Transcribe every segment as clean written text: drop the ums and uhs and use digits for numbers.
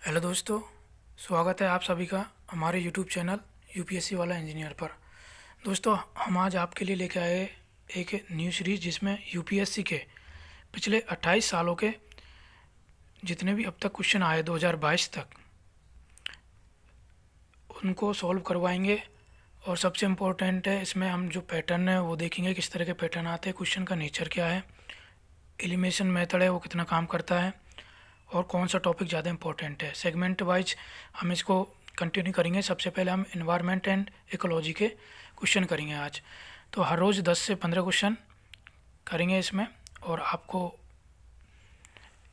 Hello दोस्तों, स्वागत है आप सभी का हमारे यूट्यूब चैनल यूपीएससी वाला इंजीनियर पर। दोस्तों, हम आज आपके लिए लेके आए एक न्यू सीरीज जिसमें यूपीएससी के पिछले 28 सालों के जितने भी अब तक क्वेश्चन आए 2022 तक उनको सॉल्व करवाएंगे। और सबसे इम्पोर्टेंट है, इसमें हम जो पैटर्न है वो देखेंगे, किस तरह के पैटर्न आते हैं, क्वेश्चन का नेचर क्या है, एलिमिनेशन मेथड है वो कितना काम करता है और कौन सा टॉपिक ज़्यादा इंपॉर्टेंट है। सेगमेंट वाइज हम इसको कंटिन्यू करेंगे। सबसे पहले हम इन्वायरमेंट एंड इकोलॉजी के क्वेश्चन करेंगे आज। तो हर रोज़ 10 से 15 क्वेश्चन करेंगे इसमें और आपको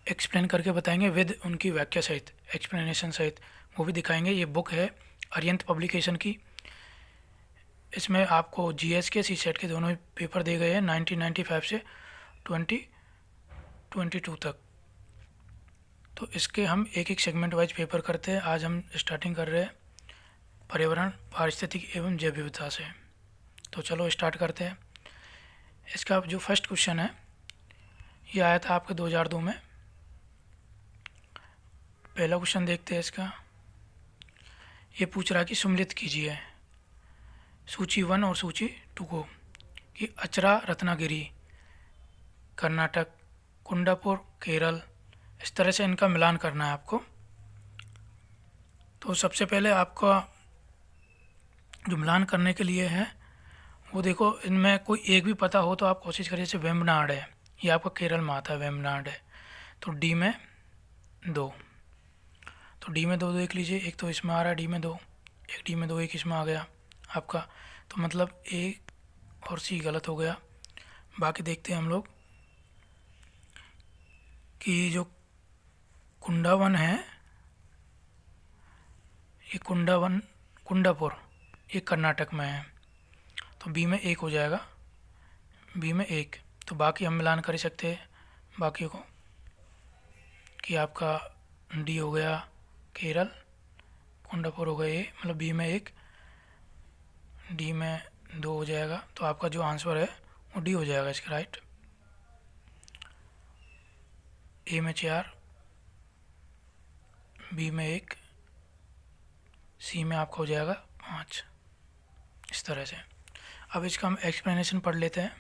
एक्सप्लेन करके बताएंगे विद उनकी व्याख्या सहित, एक्सप्लेनेशन सहित वो भी दिखाएंगे। ये बुक है अरिहंत पब्लिकेशन की। इसमें आपको जीएस के सी सेट के दोनों ही पेपर दिए गए हैं 1995 से 2022 तक। तो इसके हम एक एक सेगमेंट वाइज पेपर करते हैं। आज हम स्टार्टिंग कर रहे हैं पर्यावरण, पारिस्थितिकी एवं जैव विविधता से। तो चलो स्टार्ट करते हैं। इसका जो फर्स्ट क्वेश्चन है ये आया था आपके 2002 में। पहला क्वेश्चन देखते हैं इसका। ये पूछ रहा है कि सम्मिलित कीजिए सूची 1 और सूची 2 को कि अचरा रत्नागिरी कर्नाटक, कुंडापुर केरल, इस तरह से इनका मिलान करना है आपको। तो सबसे पहले आपका जो मिलान करने के लिए है वो देखो, इनमें कोई एक भी पता हो तो आप कोशिश करिए। जैसे वेम्बनाड है, ये आपका केरल में आता है, वेम्बनाड है, तो डी में 2। तो डी में 2 देख लीजिए, एक तो इसमें आ रहा है डी में 2, एक डी में 2, एक इसमें आ गया आपका। तो मतलब ए और सी गलत हो गया। बाकी देखते हैं हम लोग कि जो कुंडावन है, ये कुंडापुर ये कर्नाटक में है, तो बी में 1 हो जाएगा, बी में 1। तो बाकी हम मिलान कर ही सकते हैं बाकी को कि आपका डी हो गया केरल, कुंडापुर हो गया ए, मतलब बी में 1, डी में 2 हो जाएगा। तो आपका जो आंसर है वो डी हो जाएगा इसका राइट। ए में 4, बी में 1, सी में आपका हो जाएगा 5, इस तरह से। अब इसका हम एक्सप्लेनेशन पढ़ लेते हैं।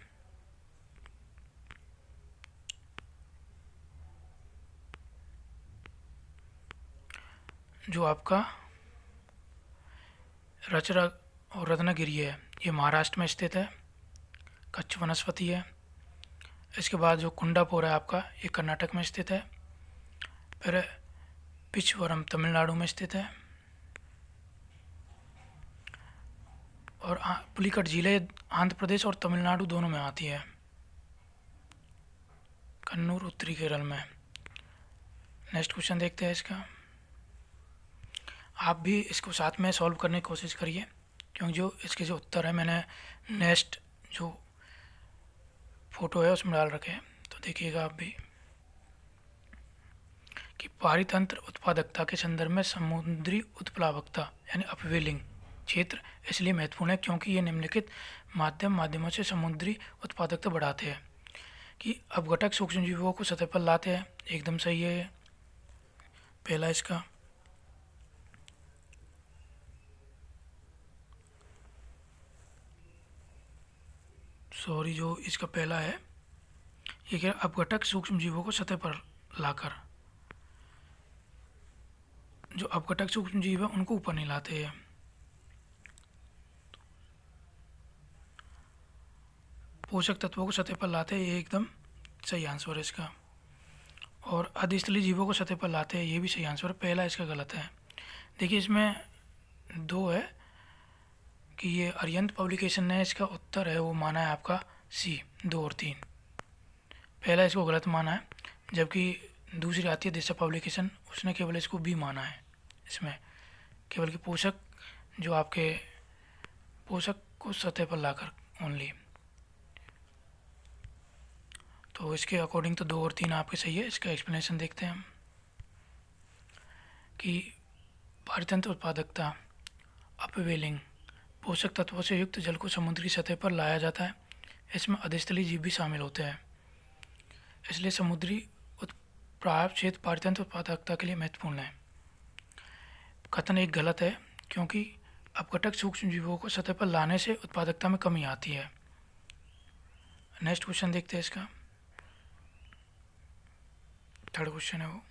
जो आपका रचरा और रत्नागिरी है ये महाराष्ट्र में स्थित है, कच्छ वनस्पति है। इसके बाद जो कुंडापुर है आपका ये कर्नाटक में स्थित है। फिर पिचवरम तमिलनाडु में स्थित है। और पुलिकट जिले आंध्र प्रदेश और तमिलनाडु दोनों में आती है। कन्नूर उत्तरी केरल में। नेक्स्ट क्वेश्चन देखते हैं इसका। आप भी इसको साथ में सॉल्व करने की कोशिश करिए, क्योंकि जो इसके जो उत्तर है मैंने नेक्स्ट जो फोटो है उसमें डाल रखे हैं, तो देखिएगा आप भी कि पारितंत्र उत्पादकता के संदर्भ में समुद्री उत्प्लावकता यानी अपवेलिंग क्षेत्र इसलिए महत्वपूर्ण है क्योंकि ये निम्नलिखित माध्यमों से समुद्री उत्पादकता बढ़ाते हैं। कि अपघटक सूक्ष्म जीवों को सतह पर लाते हैं, एकदम सही है पहला इसका। सॉरी, जो इसका पहला है ये क्या, अपघटक सूक्ष्म जीवों को सतह पर लाकर, जो अपघटक सूक्ष्म जीव है उनको ऊपर नहीं लाते हैं। पोषक तत्वों को सतह पर लाते हैं, ये एकदम सही आंसर है इसका। और अधिस्थलीय जीवों को सतह पर लाते हैं, ये भी सही आंसर है। पहला इसका गलत है। देखिए इसमें 2 है कि ये अरिहंत पब्लिकेशन ने इसका उत्तर है वो माना है आपका सी, 2 और 3। पहला इसको गलत माना है, जबकि दूसरी आती है दिशा पब्लिकेशन, उसने केवल इसको बी माना है। इसमें केवल कि पोषक जो आपके पोषक को सतह पर लाकर ओनली। तो इसके अकॉर्डिंग तो 2 और 3 आपके सही है। इसका एक्सप्लेनेशन देखते हैं हम कि पारितंत्र उत्पादकता अपवेलिंग, पोषक तत्वों से युक्त जल को समुद्री सतह पर लाया जाता है। इसमें अधिस्थलीय जीव भी शामिल होते हैं, इसलिए समुद्री उत्प्लाव क्षेत्र पारितंत्र उत्पादकता के लिए महत्वपूर्ण है। कथन एक गलत है, क्योंकि अपघटक सूक्ष्म जीवों को सतह पर लाने से उत्पादकता में कमी आती है। नेक्स्ट क्वेश्चन देखते हैं इसका। थर्ड क्वेश्चन है वो,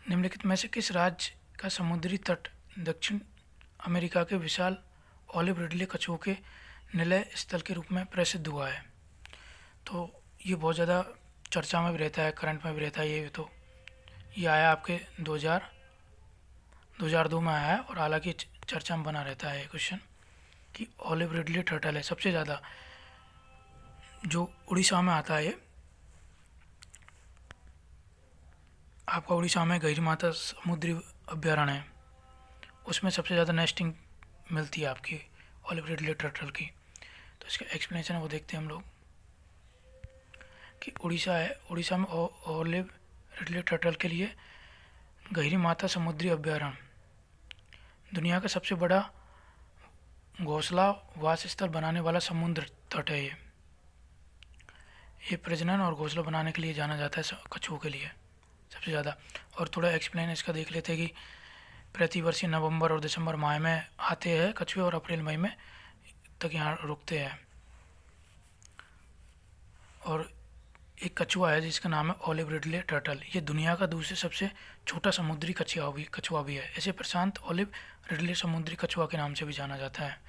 निम्नलिखित में से किस राज्य का समुद्री तट दक्षिण अमेरिका के विशाल ऑलिव रिडले कछुओं के निलय स्थल के रूप में प्रसिद्ध हुआ है? तो ये बहुत ज़्यादा चर्चा में भी रहता है, करंट में भी रहता है। ये आया आपके 2002 में आया है, और हालांकि चर्चा में बना रहता है ये क्वेश्चन कि ऑलिव रिडले टर्टल है सबसे ज़्यादा, जो उड़ीसा में आता है। ये आपका उड़ीसा में गहिरी समुद्री अभ्यारण्य है, उसमें सबसे ज़्यादा नेस्टिंग मिलती है आपकी ऑलिव रिडले टर्टल की। तो इसका एक्सप्लेनेशन है वो देखते हैं हम लोग कि उड़ीसा है, उड़ीसा में ऑलिव रिडले टर्टल के लिए गहिरी माता समुद्री अभ्यारण्य दुनिया का सबसे बड़ा घोंसला वास स्थल बनाने वाला समुद्र तट है। ये प्रजनन और घोंसला बनाने के लिए जाना जाता है कछुओं के लिए सबसे ज़्यादा। और थोड़ा एक्सप्लेन इसका देख लेते हैं कि प्रतिवर्षीय नवंबर और दिसंबर माह में आते हैं कछुए, और अप्रैल मई में तक यहाँ रुकते हैं। और एक कछुआ है जिसका नाम है ऑलिव रिडले टर्टल। ये दुनिया का दूसरे सबसे छोटा समुद्री कछुआ भी है। इसे प्रशांत ऑलिव रिडले समुद्री कछुआ के नाम से भी जाना जाता है।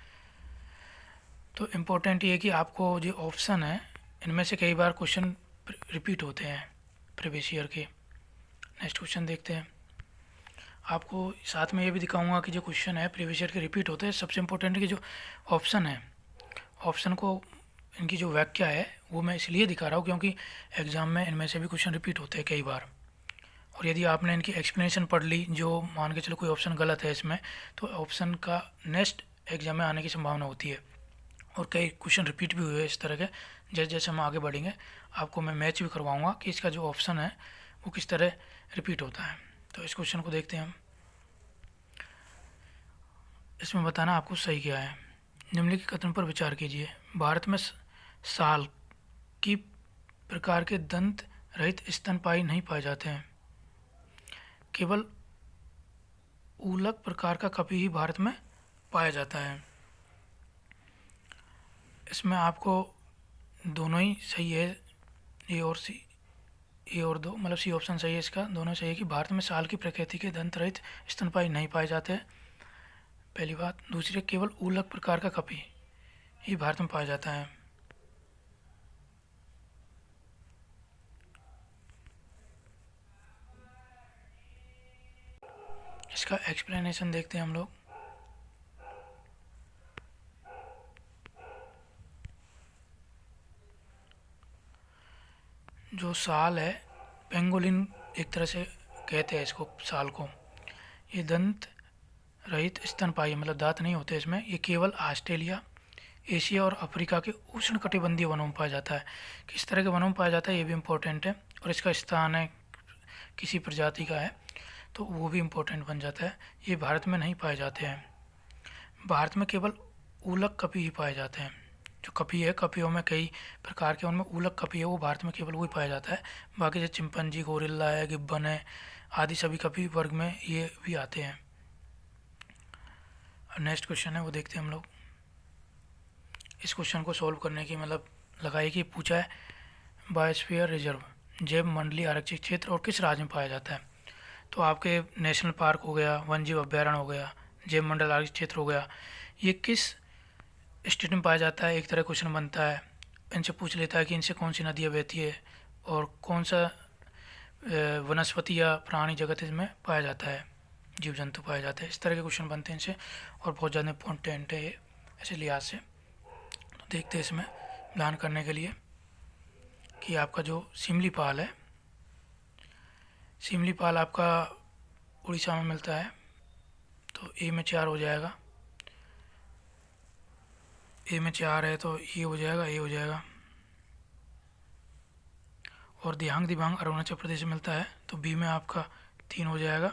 तो इम्पोर्टेंट ये है कि आपको जो ऑप्शन है इनमें से कई बार क्वेश्चन रिपीट होते हैं प्रीवियस ईयर के। नेक्स्ट क्वेश्चन देखते हैं। आपको साथ में ये भी दिखाऊंगा कि जो क्वेश्चन है प्रीवियस ईयर के रिपीट होते हैं। सबसे इम्पोर्टेंट है कि जो ऑप्शन है, ऑप्शन को इनकी जो व्याख्या है वो मैं इसलिए दिखा रहा हूँ क्योंकि एग्ज़ाम में इनमें से भी क्वेश्चन रिपीट होते हैं कई बार। और यदि आपने इनकी एक्सप्लेनेशन पढ़ ली, जो मान के चलो कोई ऑप्शन गलत है इसमें, तो ऑप्शन का नेक्स्ट एग्ज़ाम में आने की संभावना होती है। और कई क्वेश्चन रिपीट भी हुए इस तरह के। जैसे जैसे हम आगे बढ़ेंगे आपको मैं मैच भी करवाऊँगा कि इसका जो ऑप्शन है वो किस तरह रिपीट होता है। तो इस क्वेश्चन को देखते हैं हम। इसमें बताना आपको सही क्या है। निम्नलिखित कथन पर विचार कीजिए। भारत में साल की प्रकार के दंत रहित स्तनपायी नहीं पाए जाते हैं। केवल ऊलक प्रकार का कपी ही भारत में पाया जाता है। इसमें आपको दोनों ही सही है, ए और सी, ए और दो, मतलब सी ऑप्शन सही है इसका, दोनों सही है कि भारत में साल की प्रकृति के दंत रहित स्तनपायी नहीं पाए जाते हैं, पहली बात। दूसरी, केवल ऊलक प्रकार का कपी ही भारत में पाया जाता है। इसका एक्सप्लेनेशन देखते हैं हम लोग। जो साल है, पेंगोलिन एक तरह से कहते हैं इसको, साल को। ये दंत रहित स्तनपायी, मतलब दांत नहीं होते इसमें। ये केवल ऑस्ट्रेलिया, एशिया और अफ्रीका के उष्णकटिबंधीय वनों में पाया जाता है। किस तरह के वनों में पाया जाता है ये भी इम्पोर्टेंट है। और इसका स्थान है किसी प्रजाति का है तो वो भी इम्पोर्टेंट बन जाता है। ये भारत में नहीं पाए जाते हैं। भारत में केवल ऊलक कपी ही पाए जाते हैं। जो कपी है, कपियों में कई प्रकार के, उनमें ऊलक कपी है वो भारत में केवल वही पाया जाता है। बाकी जैसे चिंपैंजी, गोरिल्ला है, गिब्बन है आदि सभी कपी वर्ग में ये भी आते हैं। नेक्स्ट क्वेश्चन है वो देखते हैं हम लोग। इस क्वेश्चन को सॉल्व करने की मतलब लगाई कि पूछा है बायोस्फीयर रिजर्व, जैव मंडलीय आरक्षित क्षेत्र और किस राज्य में पाया जाता है। तो आपके नेशनल पार्क हो गया, वन जीव अभ्यारण्य हो गया, जैव मंडल आरक्षित क्षेत्र हो गया, ये किस स्टेट में पाया जाता है। एक तरह क्वेश्चन बनता है, इनसे पूछ लेता है कि इनसे कौन सी नदियाँ बहती है और कौन सा वनस्पति या प्राणी जगत इसमें पाया जाता है, जीव जंतु पाए जाते हैं। इस तरह के क्वेश्चन बनते हैं इनसे, और बहुत ज़्यादा इम्पोर्टेंट है ये ऐसे लिहाज से। तो देखते हैं इसमें प्लान करने के लिए कि आपका जो सिमलीपाल है, सिमलीपाल आपका उड़ीसा में मिलता है। तो ए में 4 हो जाएगा, ए में 4 है तो ये हो जाएगा, ए हो जाएगा। और दिहांग दिबांग अरुणाचल प्रदेश में मिलता है तो बी में आपका 3 हो जाएगा।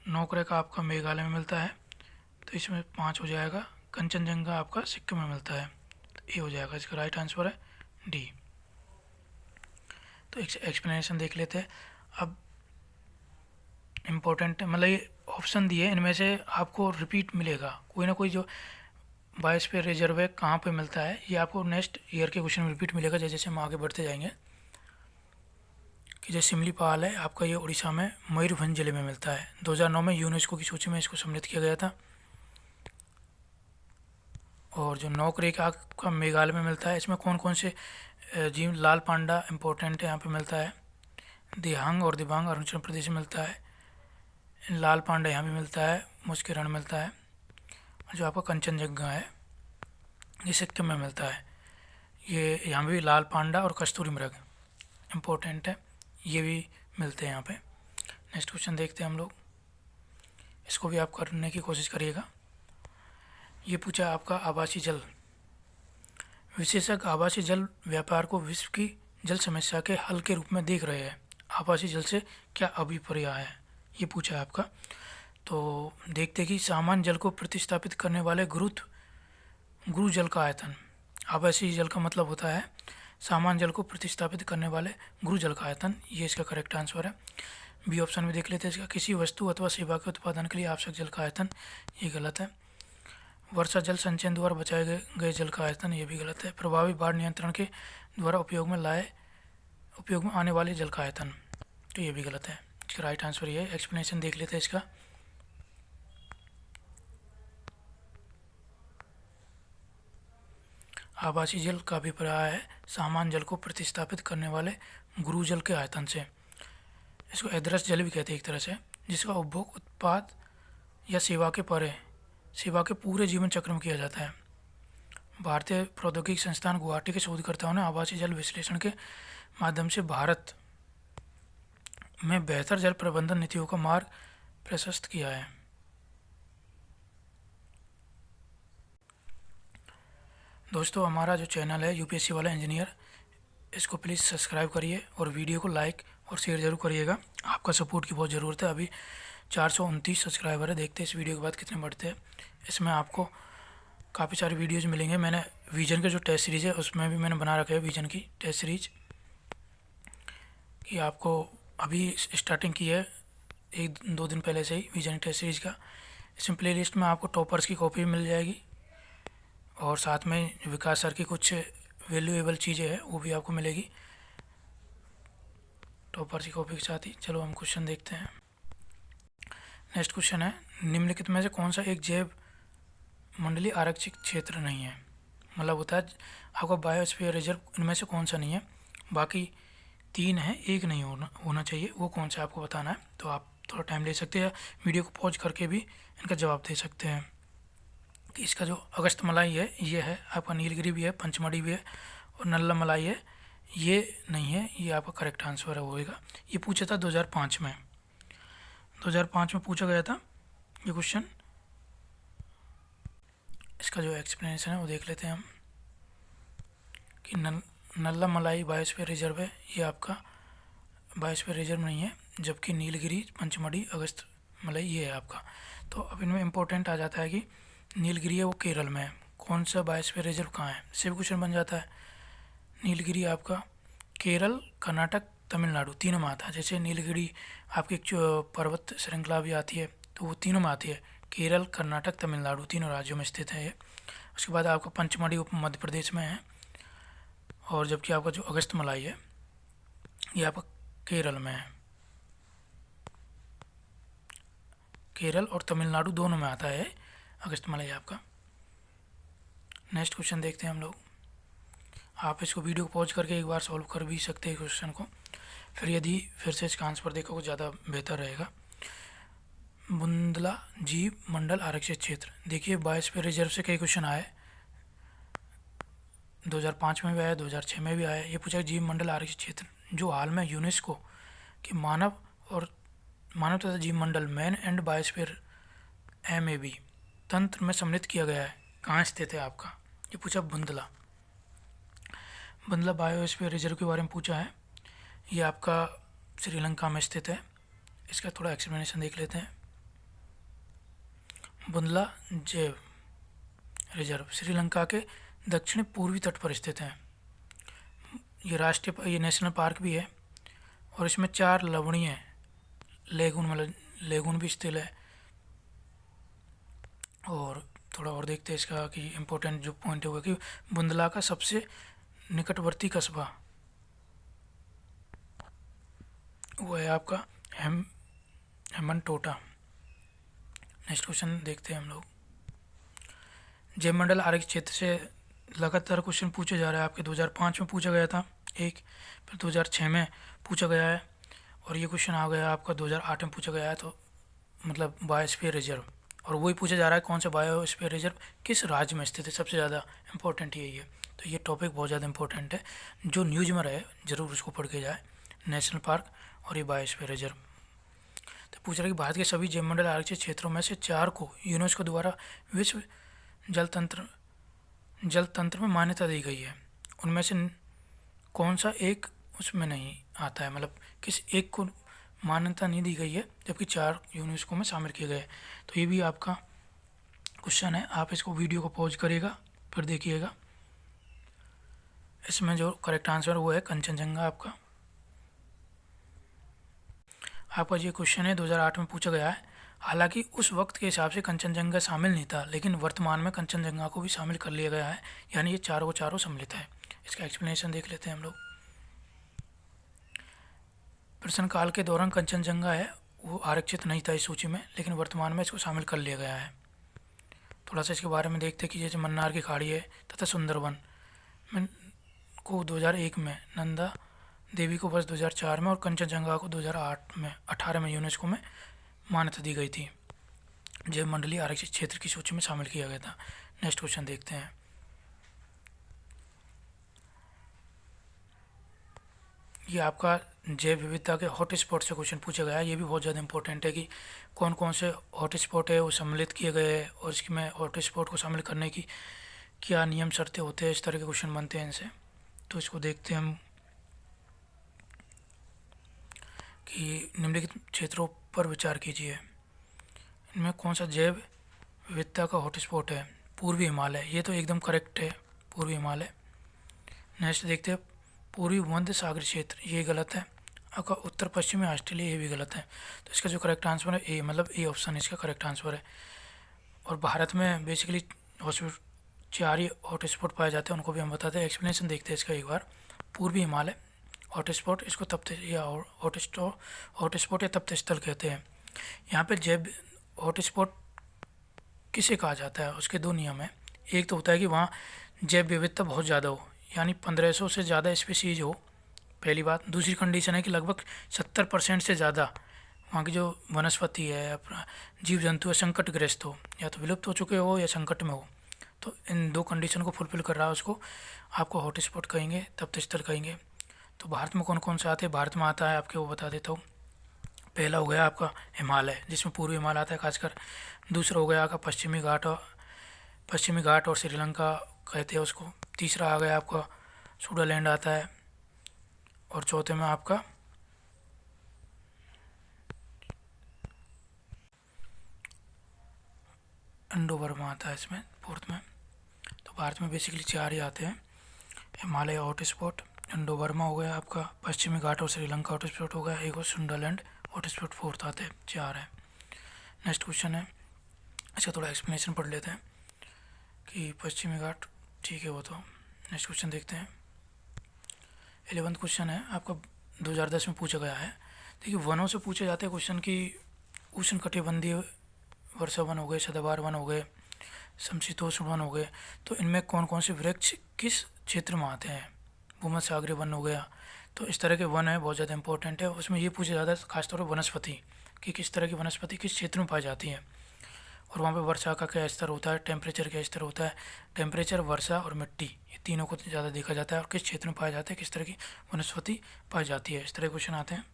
नोकरेक आपका मेघालय में मिलता है तो इसमें 5 हो जाएगा। कंचनजंगा आपका सिक्किम में मिलता है तो ए हो जाएगा। इसका राइट आंसर है डी। तो एक एक्सप्लेनेशन देख लेते हैं। अब इम्पोर्टेंट मतलब ये ऑप्शन दिए, इनमें से आपको रिपीट मिलेगा कोई ना कोई। जो बायोस्फीयर रिजर्व है कहाँ पे मिलता है, ये आपको नेक्स्ट ईयर के क्वेश्चन में रिपीट मिलेगा जैसे जैसे हम आगे बढ़ते जाएंगे। कि जो सिमलीपाल है आपका, ये उड़ीसा में मयूरभंज जिले में मिलता है। 2009 में यूनेस्को की सूची में इसको सम्मिलित किया गया था। और जो नौकरेक आपका मेघालय में मिलता है। इसमें कौन कौन से जीव, लाल पांडा इम्पोर्टेंट है, यहाँ पे मिलता है। दिहांग और दिबांग अरुणाचल प्रदेश में मिलता है। लाल पांडा यहाँ भी मिलता है, मुस्किरण मिलता है। जो आपका कंचनजंगा है ये सिक्किम में मिलता है। ये यहाँ भी लाल पांडा और कस्तूरी मृग इम्पोर्टेंट है, ये भी मिलते हैं यहाँ पे। नेक्स्ट क्वेश्चन देखते हैं हम लोग, इसको भी आप करने की कोशिश करिएगा। ये पूछा आपका आवासीय जल। विशेषज्ञ आवासीय जल व्यापार को विश्व की जल समस्या के हल के रूप में देख रहे हैं। आवासीय जल से क्या अभिप्राय है, ये पूछा है आपका। तो देखते हैं कि सामान्य जल को प्रतिस्थापित करने वाले गुरु जल का आयतन। आवासीय जल का मतलब होता है सामान्य जल को प्रतिस्थापित करने वाले गुरु जल का आयतन, ये इसका करेक्ट आंसर है। बी ऑप्शन में देख लेते हैं इसका, किसी वस्तु अथवा सेवा के उत्पादन के लिए आवश्यक जल का आयतन, ये गलत है। वर्षा जल संचयन द्वारा बचाए गए जल का आयतन, ये भी गलत है। प्रभावी बाढ़ नियंत्रण के द्वारा उपयोग में आने वाले जल का आयतन, तो ये भी गलत है। इसका राइट आंसर ये है। एक्सप्लेनेशन देख लेते हैं इसका। आवासीय जल का अभिप्राय है सामान्य जल को प्रतिस्थापित करने वाले गुरु जल के आयतन से। इसको एदरस जल भी कहते हैं एक तरह से, जिसका उपभोग उत्पाद या सेवा के पूरे जीवन चक्र में किया जाता है। भारतीय प्रौद्योगिकी संस्थान गुवाहाटी के शोधकर्ताओं ने आवासीय जल विश्लेषण के माध्यम से भारत में बेहतर जल प्रबंधन नीतियों का मार्ग प्रशस्त किया है। दोस्तों, हमारा जो चैनल है यूपीएससी वाला इंजीनियर, इसको प्लीज़ सब्सक्राइब करिए और वीडियो को लाइक और शेयर ज़रूर करिएगा। आपका सपोर्ट की बहुत ज़रूरत है। अभी 429 सब्सक्राइबर है, देखते हैं इस वीडियो के बाद कितने बढ़ते हैं। इसमें आपको काफ़ी सारे वीडियोज़ मिलेंगे। मैंने विजन के जो टेस्ट सीरीज़ है उसमें भी मैंने बना रखा है विजन की टेस्ट सीरीज, कि आपको अभी स्टार्टिंग की है 1-2 दिन पहले से ही विजन टेस्ट सीरीज का। इसमें प्लेलिस्ट में आपको टॉपर्स की कॉपी मिल जाएगी और साथ में विकास सर की कुछ वैल्यूएबल चीज़ें हैं वो भी आपको मिलेगी टॉपर्स की कॉपी के साथ ही। चलो हम क्वेश्चन देखते हैं। नेक्स्ट क्वेश्चन है, निम्नलिखित में से कौन सा एक जैव मंडलीय आरक्षित क्षेत्र नहीं है। मतलब होता है आपका बायोस्फीयर रिजर्व, इनमें से कौन सा नहीं है। बाकी 3 है, एक नहीं होना चाहिए, वो कौन सा आपको बताना है। तो आप थोड़ा टाइम ले सकते हैं, वीडियो को पॉज करके भी इनका जवाब दे सकते हैं। कि इसका जो अगस्तमलाई है ये है आपका, नीलगिरी भी है, पंचमढ़ी भी है और नल्लामलाई है, ये नहीं है। ये आपका करेक्ट आंसर होएगा। ये पूछा था 2005 में, 2005 में पूछा गया था ये क्वेश्चन। इसका जो एक्सप्लेनेशन है वो देख लेते हैं हम। कि नल्लामलाई बायोस्फीयर रिजर्व है, ये आपका बायोस्फीयर रिजर्व नहीं है, जबकि नीलगिरी, पंचमढ़ी, अगस्तमलाई ये है आपका। तो अब इनमें इम्पोर्टेंट आ जाता है कि नीलगिरी है वो केरल में है, कौन सा बायोस्फीयर रिजर्व कहाँ है, इससे भी क्वेश्चन बन जाता है। नीलगिरी आपका केरल, कर्नाटक, तमिलनाडु तीनों में आता है। जैसे नीलगिरी आपकी एक पर्वत श्रृंखला भी आती है तो वो तीनों में आती है, केरल, कर्नाटक, तमिलनाडु तीनों राज्यों में स्थित है ये। उसके बाद आपका पंचमढ़ी मध्य प्रदेश में है, और जबकि आपका जो अगस्तमलाई है ये आपका केरल में है। केरल और तमिलनाडु दोनों में आता है अगस्तमलाई आपका। नेक्स्ट क्वेश्चन देखते हैं हम लोग। आप इसको वीडियो को पॉज करके एक बार सॉल्व कर भी सकते हैं क्वेश्चन को, फिर से इसका आंसर देखोगे ज़्यादा बेहतर रहेगा। बुंदला जीव मंडल आरक्षित क्षेत्र, देखिए बायोस्फीयर रिजर्व से कई क्वेश्चन आए, 2005 में भी आया, 2006 में भी आया। ये पूछा जीव मंडल आरक्षित क्षेत्र जो हाल में यूनेस्को के मानव तथा जीव मंडल मैन एंड बायोस्फीयर MAB तंत्र में सम्मिलित किया गया है, कहाँ स्थित है आपका। ये पूछा बुंदला बायोस्फीयर रिजर्व के बारे में पूछा है। ये आपका श्रीलंका में स्थित है। इसका थोड़ा एक्सप्लेनेशन देख लेते हैं। बुंदला जैव रिजर्व श्रीलंका के दक्षिण पूर्वी तट पर स्थित है। ये नेशनल पार्क भी है और इसमें 4 लवणीय लेगून मतलब लेगून भी स्थित है। और थोड़ा और देखते हैं इसका कि इम्पोर्टेंट जो पॉइंट होगा कि बुंदला का सबसे निकटवर्ती कस्बा वो है आपका हेमनटोटा। नेक्स्ट क्वेश्चन देखते हैं हम लोग। जैव मंडल आरक्षित क्षेत्र से लगातार क्वेश्चन पूछे जा रहे हैं। आपके 2005 में पूछा गया था एक, फिर 2006 में पूछा गया है, और ये क्वेश्चन आ गया आपका 2008 में पूछा गया है। तो मतलब बायोस्फीयर रिजर्व, और वही पूछा जा रहा है कौन सा बायोस्फीयर रिजर्व किस राज्य में स्थित है। सबसे ज़्यादा इंपॉर्टेंट यही है। तो ये टॉपिक बहुत ज़्यादा इंपॉर्टेंट है, जो न्यूज़ में रहे ज़रूर उसको पढ़ के जाए। नेशनल पार्क और ये बायोस्फीयर रिजर्व। तो पूछ रहा है कि भारत के सभी जैव मंडल आरक्षित क्षेत्रों में से 4 को यूनेस्को द्वारा विश्व जल तंत्र में मान्यता दी गई है। उनमें से कौन सा एक उसमें नहीं आता है, मतलब किस एक को मान्यता नहीं दी गई है, जबकि 4 यूनेस्को में शामिल किए गए। तो ये भी आपका क्वेश्चन है। आप इसको वीडियो को पॉज करिएगा फिर देखिएगा। इसमें जो करेक्ट आंसर वो है कंचनजंगा। आपका ये क्वेश्चन है 2008 में पूछा गया है। हालांकि उस वक्त के हिसाब से कंचनजंगा शामिल नहीं था, लेकिन वर्तमान में कंचनजंगा को भी शामिल कर लिया गया है, यानी ये चारों सम्मिलित है। इसका एक्सप्लेनेशन देख लेते हैं हम लोग। प्रश्न काल के दौरान कंचनजंगा है वो आरक्षित नहीं था इस सूची में, लेकिन वर्तमान में इसको शामिल कर लिया गया है। थोड़ा सा इसके बारे में देखते हैं कि जैसे मन्नार की खाड़ी है तथा सुंदरवन में को 2001 में, नंदा देवी को वर्ष 2004 में और कंचनजंगा को 2018 में यूनेस्को में मान्यता दी गई थी। जैव मंडलीय आरक्षित क्षेत्र की सूची में शामिल किया गया था। नेक्स्ट क्वेश्चन देखते हैं। ये आपका जैव विविधता के हॉट स्पॉट से क्वेश्चन पूछा गया है। ये भी बहुत ज़्यादा इंपॉर्टेंट है कि कौन कौन से हॉट स्पॉट है वो सम्मिलित किए गए हैं, और इसमें हॉट स्पॉट को शामिल करने की क्या नियम शर्तें होते हैं। इस तरह के क्वेश्चन बनते हैं इनसे। तो इसको देखते हैं हम कि निम्नलिखित क्षेत्रों पर विचार कीजिए। इनमें कौन सा जैव विविधता का हॉटस्पॉट है। पूर्वी हिमालय, ये तो एकदम करेक्ट है, पूर्वी हिमालय। नेक्स्ट देखते हैं पूर्वी भूमध्य सागर क्षेत्र, ये गलत है। आपका उत्तर पश्चिमी ऑस्ट्रेलिया, ये भी गलत है। तो इसका जो करेक्ट आंसर है ए, मतलब ए ऑप्शन इसका करेक्ट आंसर है। और भारत में बेसिकली 4 ही हॉटस्पॉट पाए जाते हैं, उनको भी हम बताते हैं। एक्सप्लेनेशन देखते हैं इसका एक बार। पूर्वी हिमालय हॉटस्पॉट, इसको तप्त या हॉटस्पॉट या तप्त स्थल कहते हैं। यहाँ पे जैव हॉटस्पॉट किसे कहा जाता है, उसके 2 नियम हैं। एक तो होता है कि वहाँ जैव विविधता बहुत ज़्यादा हो, यानी 1500 से ज़्यादा स्पीसीज हो, पहली बात। दूसरी कंडीशन है कि लगभग 70% से ज़्यादा वहाँ की जो वनस्पति है, अपना जीव जंतु है, संकटग्रस्त हो, या तो विलुप्त हो चुके हो या संकट में हो। तो इन 2 कंडीशन को फुलफिल कर रहा है, उसको आपको हॉटस्पॉट कहेंगे, तप्त स्थल कहेंगे। तो भारत में कौन कौन से आते हैं, भारत में आता है आपके वो बता देता हूँ। पहला हो गया आपका हिमालय, जिसमें पूर्वी हिमालय आता है खासकर। दूसरा हो गया आपका पश्चिमी घाट और श्रीलंका कहते हैं उसको। तीसरा आ गया आपका सुडालैंड आता है, और चौथे में आपका अंडोवर्मा आता है इसमें, फोर्थ में। तो भारत में बेसिकली 4 ही आते हैं, हिमालय हॉटस्पॉट, अंडोवर्मा हो गया आपका, पश्चिमी घाट और श्रीलंका हॉटस्पॉट हो गया, एक और सुंडालैंड हॉटस्पॉट, फोर्थ आते हैं, 4 है। नेक्स्ट क्वेश्चन है, इसका थोड़ा एक्सप्लेनेशन पढ़ लेते हैं कि पश्चिमी घाट ठीक है वो तो। नेक्स्ट क्वेश्चन देखते हैं। 11th क्वेश्चन है आपका 2010 में पूछा गया है। देखिए वनों से पूछे जाते हैं क्वेश्चन कि उष्ण कटिबंधीय वर्षा वन हो गए, सदाबहार वन हो गए, समशीतोष्ण वन हो गए। तो इनमें कौन कौन से वृक्ष किस क्षेत्र में आते हैं। भूमध्य सागरीय वन हो गया। तो इस तरह के वन है, बहुत ज़्यादा इंपॉर्टेंट है। उसमें ये पूछा जाता है खासतौर पर वनस्पति कि किस तरह की वनस्पति किस क्षेत्र में पाई जाती है, और वहाँ पे वर्षा का क्या स्तर होता है, टेम्परेचर क्या स्तर होता है। टेम्परेचर, वर्षा और मिट्टी, ये तीनों को ज़्यादा देखा जाता है, और किस क्षेत्र में पाया जाता है, किस तरह की वनस्पति पाई जाती है। इस तरह क्वेश्चन आते हैं।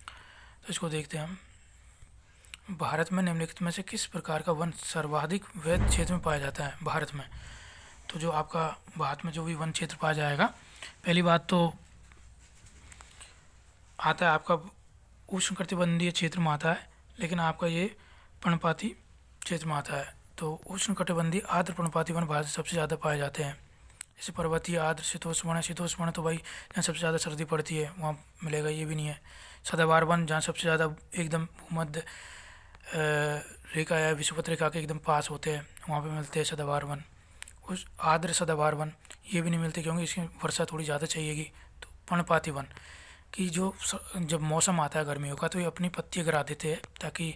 तो इसको देखते हैं हम। भारत में निम्नलिखित में से किस प्रकार का वन सर्वाधिक वैध क्षेत्र में पाया जाता है भारत में। तो जो आपका भारत में जो भी वन क्षेत्र पाया जाएगा, पहली बात तो आता है आपका उष्णकटिबंधीय क्षेत्र में आता है, लेकिन आपका ये पर्णपाती क्षेत्र में आता है। तो उष्णकटिबंधीय आर्द्र पर्णपाती वन भारत में सबसे ज़्यादा पाए जाते हैं। जैसे पर्वतीय, आर्द्र, शीतोष्ण है। शीतोष्ण तो भाई जहाँ सबसे ज़्यादा सर्दी पड़ती है वहाँ मिलेगा, ये भी नहीं है। सदाबहार वन जहाँ सबसे ज़्यादा एकदम भूमध्य रेखा या विषुवत रेखा के एकदम पास होते हैं वहाँ पे मिलते हैं सदाबहार वन। उस आर्द्र सदाबहार वन ये भी नहीं मिलते क्योंकि इसकी वर्षा थोड़ी ज़्यादा चाहिएगी। तो पर्णपाती वन कि जब मौसम आता है गर्मियों का तो ये अपनी पत्ती गिरा देते हैं ताकि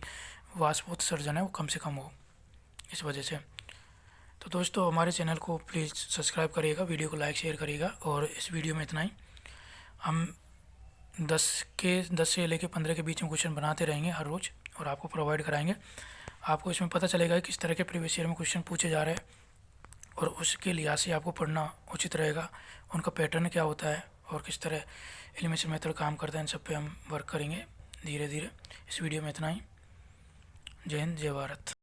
वाष्पोत्सर्जन है वो कम से कम हो, इस वजह से। तो दोस्तों हमारे चैनल को प्लीज़ सब्सक्राइब करिएगा, वीडियो को लाइक शेयर करिएगा। और इस वीडियो में इतना ही। हम 10 से लेकर 15 के बीच में क्वेश्चन बनाते रहेंगे हर रोज़ और आपको प्रोवाइड कराएंगे। आपको इसमें पता चलेगा किस तरह के प्रीवियस ईयर में क्वेश्चन पूछे जा रहे हैं और उसके लिहाज से आपको पढ़ना उचित रहेगा। उनका पैटर्न क्या होता है और किस तरह एलिमिनेशन मेथड काम करता है, इन सब पे हम वर्क करेंगे धीरे धीरे। इस वीडियो में इतना ही। जय हिंद, जय भारत।